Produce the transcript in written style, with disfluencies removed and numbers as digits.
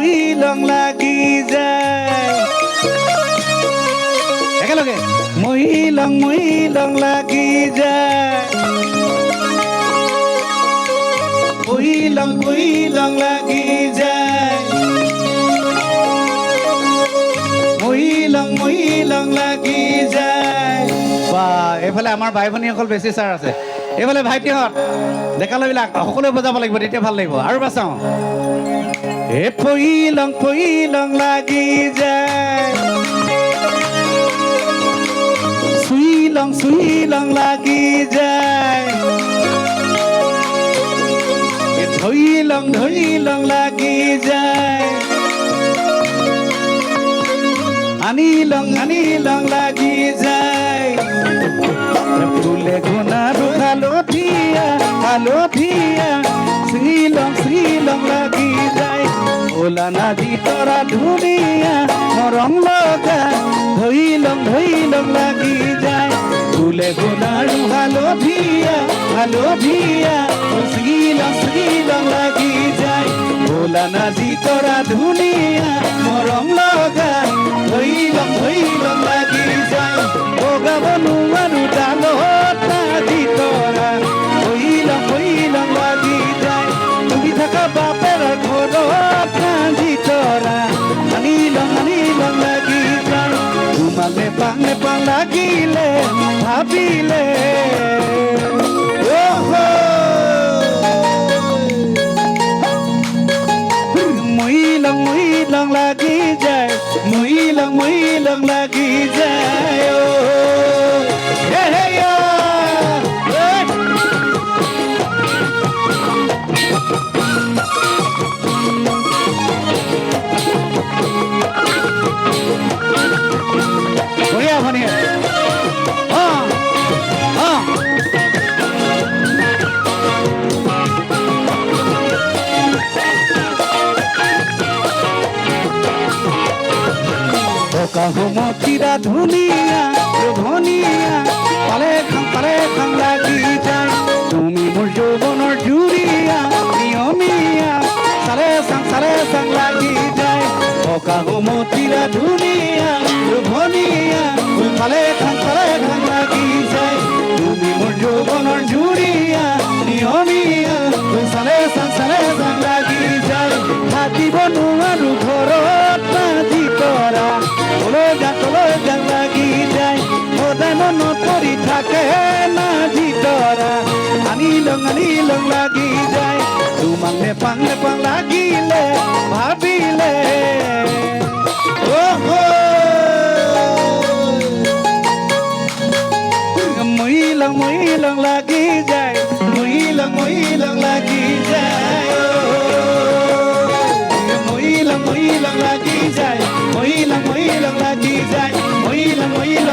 মহিলং লাগি যায় একেলগে মহিলং লাগি যায় মহিলং লাগি যায় মহিলং লাগি যায় বা এইফালে আমাৰ ভাই ভনীসকল বেছি ছাৰ আছে এইফালে ভাইটিহঁত ডেকালবিলাক সকলোৱে বজাব লাগিব তেতিয়া ভাল লাগিব আৰু বাচাওঁ এ পহিলং লাগি যায় চুইলং লাগি যায় ধৰিলং লাগি যায় আনিলং লাগি যায় ফুলে গুণাৰু হালধীয়া শ্ৰীলং লাগি যায় ওলা নাজি তৰা ধুনীয়া মৰম লগা ধৰিলং লাগি যায় ফুলে গুণাৰু হালধীয়া শ্ৰীলং লাগি যায় ওলা নাজি তৰা ধুনীয়া মৰম লগা ধৰিলং লাগি যায় বগাব নোৱাৰো ডালত নাজি তৰা ধৰিলং লাগি যায় তুমি থকা বাপেৰ ঘৰত নাজি তৰা আনিলং লাগি যায় তোমাক নেপাং লাগিলে ভাবিলে মহিলং লাগি যায় মহিলং লাগি যায় বঢ়িয়া ভনীয়ে কাহুমতিরা ধুনিয়া ধনিয়া পালে খাং লাগি যায় তুমি মোৰ যৌৱনৰ জুৰিয়া নিয়মীয়া চালে চাং লাগি যায় কাহুমতিৰা ধুনিয়া ধনিয়া পালে খাং লাগি যায় তুমি মোৰ যৌৱনৰ জুৰিয়া নিয়মীয়া চালে চাং লাগি যায় থাকিব নোৱাৰো ঘৰত নাজি তৰা তলৈ লাগি যায় সদায় মনত পৰি থাকে নাজি তৰা আনিলং লাগি যায় তোমাক নেপাং লাগিলে ভাবিলে মহিলং লাগি যায় মহিলং লাগি যায় মহিলং লাগি যায় মহিলং লাগি যায় মহিলং